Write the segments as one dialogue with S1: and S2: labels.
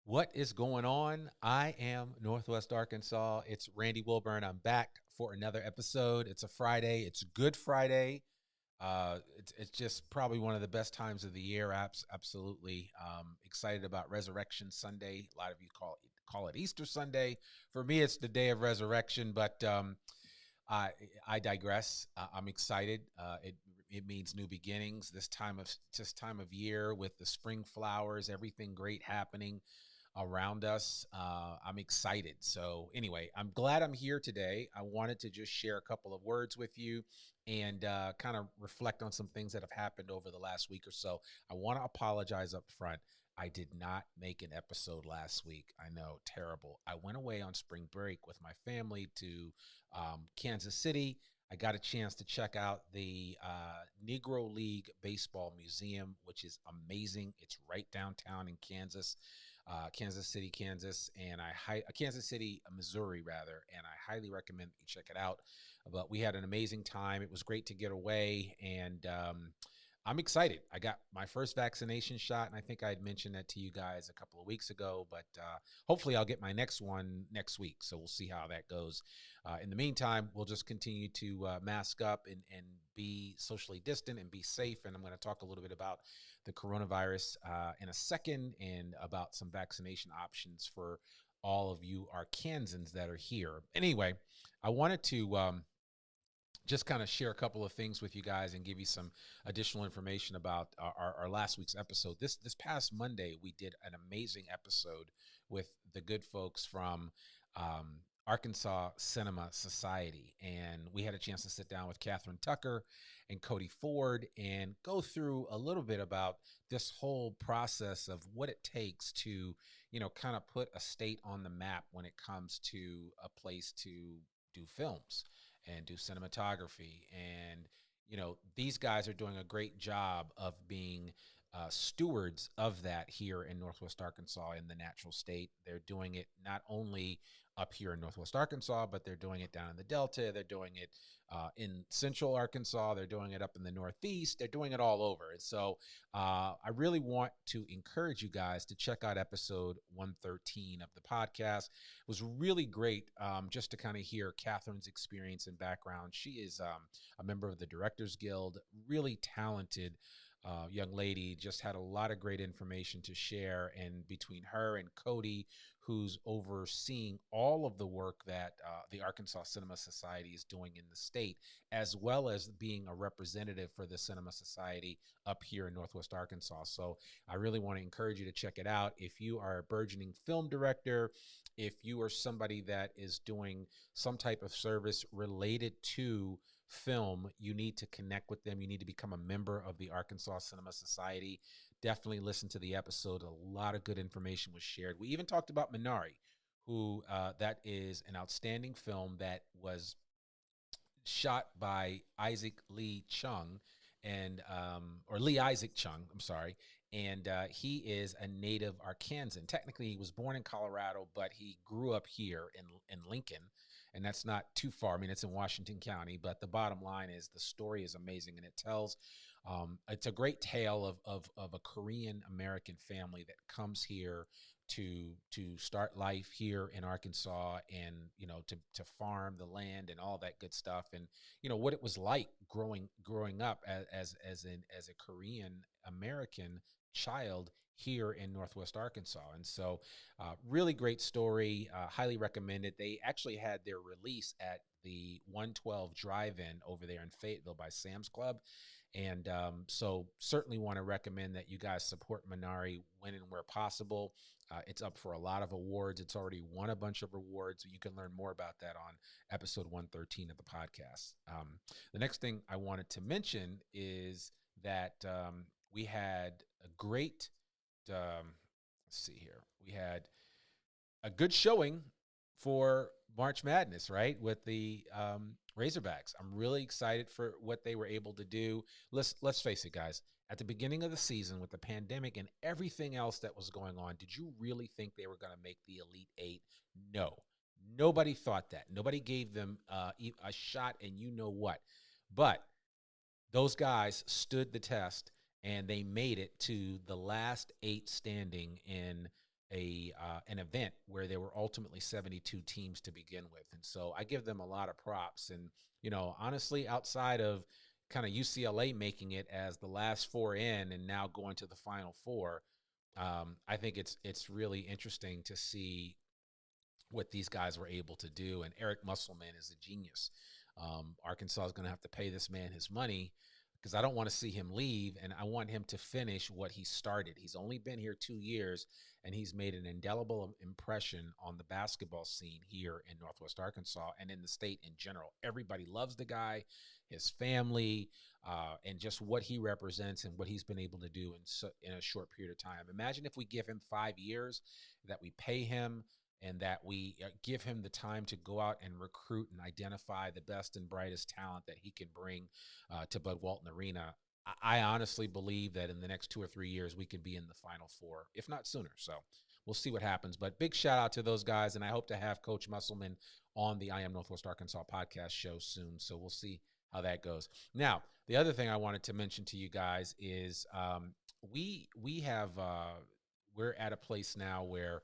S1: What is going on? I am Northwest Arkansas. It's Randy Wilburn. I'm back for another episode. It's a Friday. It's Good Friday. It's just probably one of the best times of the year. Absolutely excited about Resurrection Sunday. A lot of you call it Easter Sunday. For me, it's the day of resurrection. But I I digress. I'm excited. It means new beginnings. This time of year with the spring flowers, everything great happening around us. I'm excited. So, anyway, I'm glad I'm here today. I wanted to just share a couple of words with you and kind of reflect on some things that have happened over the last week or so. I want to apologize up front. I did not make an episode last week. I know, terrible. I went away on spring break with my family to Kansas City. I got a chance to check out the Negro League Baseball Museum, which is amazing. It's right downtown in Kansas. Kansas City, Kansas, and Kansas City, Missouri, rather, and I highly recommend that you check it out. But we had an amazing time. It was great to get away, and I'm excited. I got my first vaccination shot, and I think I had mentioned that to you guys a couple of weeks ago. But hopefully, I'll get my next one next week. So we'll see how that goes. In the meantime, we'll just continue to mask up and be socially distant and be safe. And I'm going to talk a little bit about the coronavirus in a second and about some vaccination options for all of you Arkansans that are here. Anyway, I wanted to just kind of share a couple of things with you guys and give you some additional information about our last week's episode. This past Monday, we did an amazing episode with the good folks from Arkansas Cinema Society, and we had a chance to sit down with Kathryn Tucker and Kody Ford and go through a little bit about this whole process of what it takes to, kind of put a state on the map when it comes to a place to do films and do cinematography. And, these guys are doing a great job of being stewards of that here in Northwest Arkansas in the natural state. They're doing it not only up here in Northwest Arkansas, but they're doing it down in the Delta. They're doing it in Central Arkansas. They're doing it up in the Northeast. They're doing it all over. And so I really want to encourage you guys to check out episode 113 of the podcast. It was really great just to kind of hear Kathryn's experience and background. She is a member of the Directors Guild, really talented young lady, just had a lot of great information to share. And between her and Kody, who's overseeing all of the work that the Arkansas Cinema Society is doing in the state, as well as being a representative for the Cinema Society up here in Northwest Arkansas. So I really want to encourage you to check it out. If you are a burgeoning film director, if you are somebody that is doing some type of service related to film, you need to connect with them. You need to become a member of the Arkansas Cinema Society. Definitely listen to the episode. A lot of good information was shared. We even talked about Minari, who that is an outstanding film that was shot by Isaac Lee Chung and or Lee Isaac Chung, I'm sorry. And he is a native Arkansan. Technically, he was born in Colorado, but he grew up here in Lincoln, and that's not too far. I mean, it's in Washington County, but the bottom line is the story is amazing, and it tells. It's a great tale of a Korean American family that comes here to start life here in Arkansas, and to farm the land and all that good stuff, and what it was like growing up as a Korean American child here in Northwest Arkansas. And so really great story. Highly recommend it. They actually had their release at the 112 Drive-In over there in Fayetteville by Sam's Club. And so certainly want to recommend that you guys support Minari when and where possible. It's up for a lot of awards. It's already won a bunch of awards. You can learn more about that on episode 113 of the podcast. The next thing I wanted to mention is that we had a great, let's see here, we had a good showing for March Madness, right? With the Razorbacks. I'm really excited for what they were able to do. Let's face it, guys. At the beginning of the season, with the pandemic and everything else that was going on, did you really think they were going to make the Elite Eight? No. Nobody thought that. Nobody gave them a shot, and you know what. But those guys stood the test, and they made it to the last eight standing in an event where there were ultimately 72 teams to begin with. And so I give them a lot of props. And, honestly, outside of kind of UCLA making it as the last four in and now going to the Final Four, I think it's really interesting to see what these guys were able to do. And Eric Musselman is a genius. Arkansas is going to have to pay this man his money because I don't want to see him leave, and I want him to finish what he started. He's only been here 2 years, and he's made an indelible impression on the basketball scene here in Northwest Arkansas and in the state in general. Everybody loves the guy, his family, and just what he represents and what he's been able to do in a short period of time. Imagine if we give him 5 years, that we pay him, and that we give him the time to go out and recruit and identify the best and brightest talent that he can bring to Bud Walton Arena. I honestly believe that in the next 2 or 3 years, we could be in the Final Four, if not sooner. So we'll see what happens. But big shout out to those guys, and I hope to have Coach Musselman on the I Am Northwest Arkansas podcast show soon. So we'll see how that goes. Now, the other thing I wanted to mention to you guys is we're at a place now where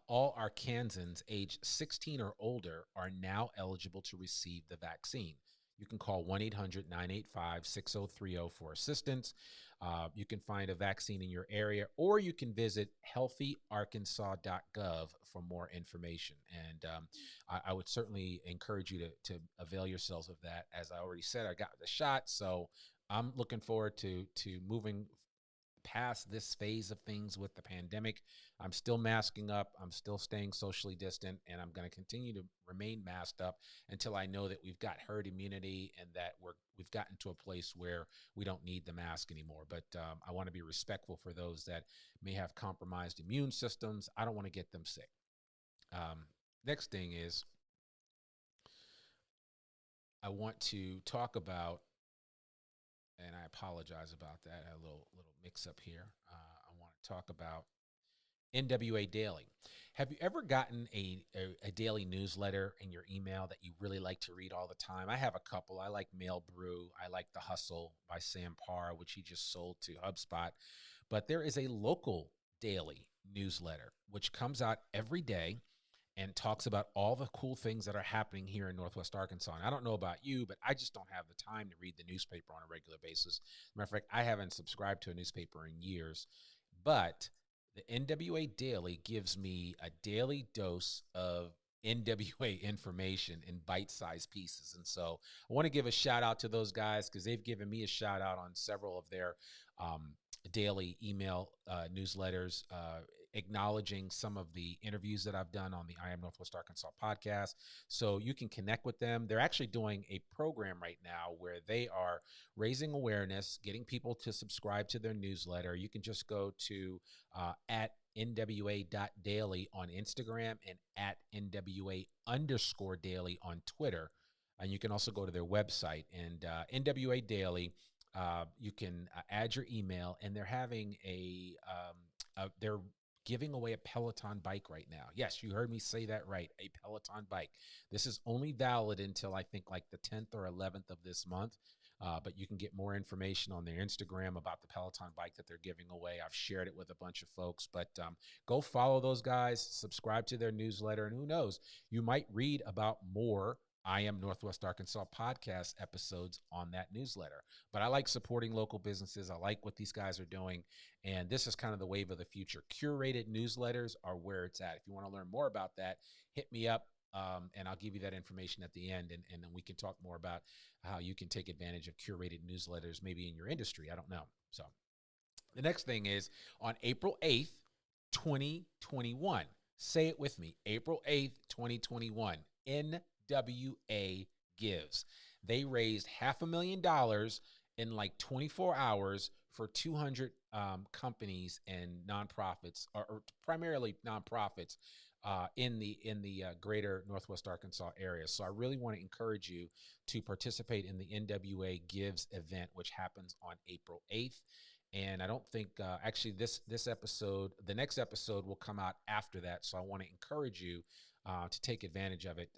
S1: all Arkansans age 16 or older are now eligible to receive the vaccine. You can call 1-800-985-6030 for assistance. You can find a vaccine in your area, or you can visit healthyarkansas.gov for more information. And I would certainly encourage you to avail yourselves of that. As I already said, I got the shot, so I'm looking forward to moving past this phase of things with the pandemic. I'm still masking up. I'm still staying socially distant, and I'm going to continue to remain masked up until I know that we've got herd immunity and that we've gotten to a place where we don't need the mask anymore. But I want to be respectful for those that may have compromised immune systems. I don't want to get them sick. Next thing is I want to talk about, and I apologize about that, a little mix up here. I want to talk about NWA Daily. Have you ever gotten a daily newsletter in your email that you really like to read all the time? I have a couple. I like Mail Brew. I like The Hustle by Sam Parr, which he just sold to HubSpot. But there is a local daily newsletter which comes out every day and talks about all the cool things that are happening here in Northwest Arkansas. And I don't know about you, but I just don't have the time to read the newspaper on a regular basis. As a matter of fact, I haven't subscribed to a newspaper in years. But the NWA Daily gives me a daily dose of NWA information in bite-sized pieces. And so I want to give a shout out to those guys because they've given me a shout out on several of their daily email newsletters, acknowledging some of the interviews that I've done on the I Am Northwest Arkansas podcast. So you can connect with them. They're actually doing a program right now where they are raising awareness, getting people to subscribe to their newsletter. You can just go to at NWA.daily on Instagram and at NWA_daily on Twitter. And you can also go to their website and NWA Daily. You can add your email, and they're having they're giving away a Peloton bike right now. Yes, you heard me say that right, a Peloton bike. This is only valid until I think like the 10th or 11th of this month, but you can get more information on their Instagram about the Peloton bike that they're giving away. I've shared it with a bunch of folks, but go follow those guys, subscribe to their newsletter, and who knows, you might read about more I Am Northwest Arkansas podcast episodes on that newsletter. But I like supporting local businesses. I like what these guys are doing. And this is kind of the wave of the future. Curated newsletters are where it's at. If you want to learn more about that, hit me up and I'll give you that information at the end. And then we can talk more about how you can take advantage of curated newsletters, maybe in your industry. I don't know. So the next thing is on April 8th, 2021. Say it with me. April 8th, 2021. NWA Gives. They raised $500,000 in like 24 hours for 200 companies and nonprofits, or primarily nonprofits, in the greater Northwest Arkansas area. So I really want to encourage you to participate in the NWA Gives event, which happens on April 8th. And I don't think actually this episode, the next episode will come out after that. So I want to encourage you to take advantage of it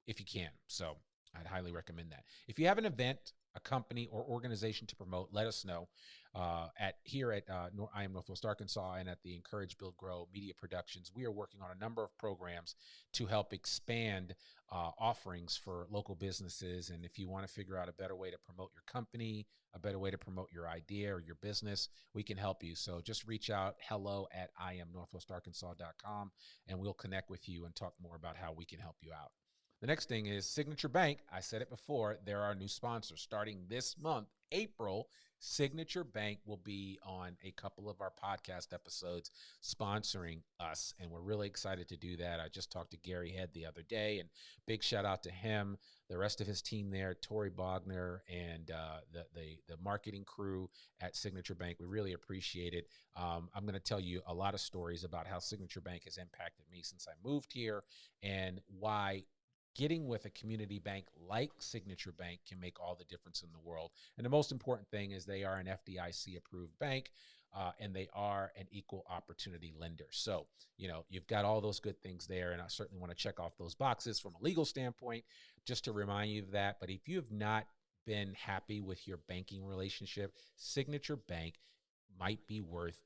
S1: if you can. So I'd highly recommend that. If you have an event, a company, or organization to promote, let us know. at I Am Northwest Arkansas and at the Encourage Build Grow Media Productions, we are working on a number of programs to help expand offerings for local businesses. And if you want to figure out a better way to promote your company, a better way to promote your idea or your business, we can help you. So just reach out, hello@IamNorthwestArkansas.com, and we'll connect with you and talk more about how we can help you out. The next thing is Signature Bank. I said it before, there are new sponsors. Starting this month, April, Signature Bank will be on a couple of our podcast episodes sponsoring us, and we're really excited to do that. I just talked to Gary Head the other day, and big shout out to him, the rest of his team there, Tori Bogner, and the marketing crew at Signature Bank. We really appreciate it. I'm going to tell you a lot of stories about how Signature Bank has impacted me since I moved here, and why getting with a community bank like Signature Bank can make all the difference in the world. And the most important thing is they are an FDIC approved bank, and they are an equal opportunity lender. So, you've got all those good things there, and I certainly want to check off those boxes from a legal standpoint, just to remind you of that. But if you have not been happy with your banking relationship, Signature Bank might be worth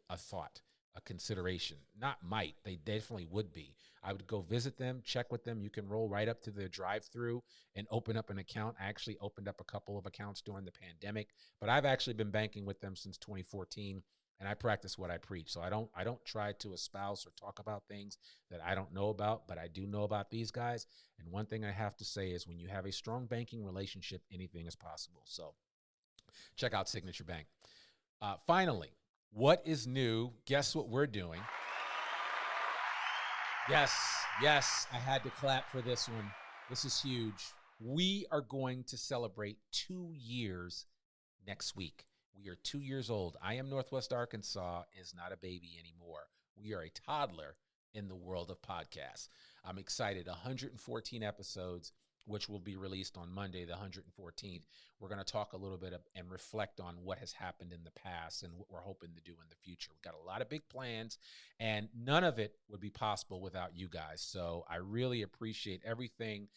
S1: a thought, a consideration. Not might, they definitely would be. I would go visit them, check with them. You can roll right up to the drive-through and open up an account. I actually opened up a couple of accounts during the pandemic, but I've actually been banking with them since 2014, and I practice what I preach. So I don't try to espouse or talk about things that I don't know about, but I do know about these guys. And one thing I have to say is when you have a strong banking relationship, anything is possible. So check out Signature Bank. Finally, what is new? Guess what we're doing? Yes, I had to clap for this one. This is huge. We are going to celebrate 2 years next week. We are 2 years old. I Am Northwest Arkansas is not a baby anymore. We are a toddler in the world of podcasts. I'm excited. 114 episodes, which will be released on Monday, the 114th. We're going to talk a little bit and reflect on what has happened in the past and what we're hoping to do in the future. We've got a lot of big plans, and none of it would be possible without you guys. So I really appreciate everything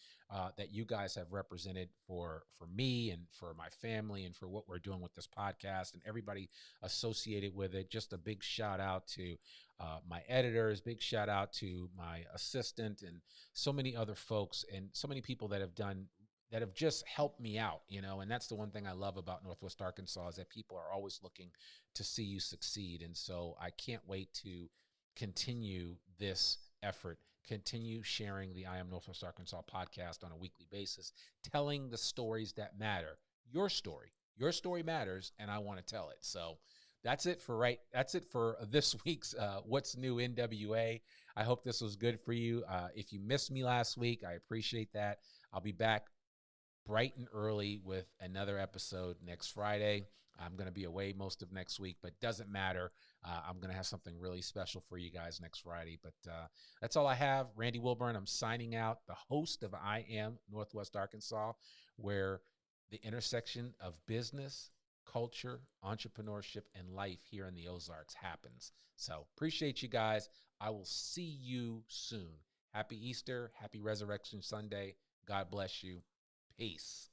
S1: that you guys have represented for me and for my family and for what we're doing with this podcast and everybody associated with it. Just a big shout out to my editors, big shout out to my assistant, and so many other folks and so many people that have just helped me out, and that's the one thing I love about Northwest Arkansas is that people are always looking to see you succeed. And so I can't wait to continue this effort, continue sharing the I Am Northwest Arkansas podcast on a weekly basis, telling the stories that matter. Your story matters, and I want to tell it. So that's it for this week's What's New NWA. I hope this was good for you. If you missed me last week, I appreciate that. I'll be back bright and early with another episode next Friday. I'm going to be away most of next week, but doesn't matter. I'm going to have something really special for you guys next Friday. But that's all I have. Randy Wilburn, I'm signing out, the host of I Am Northwest Arkansas, where the intersection of business, culture, entrepreneurship, and life here in the Ozarks happens. So appreciate you guys. I will see you soon. Happy Easter. Happy Resurrection Sunday. God bless you. Peace.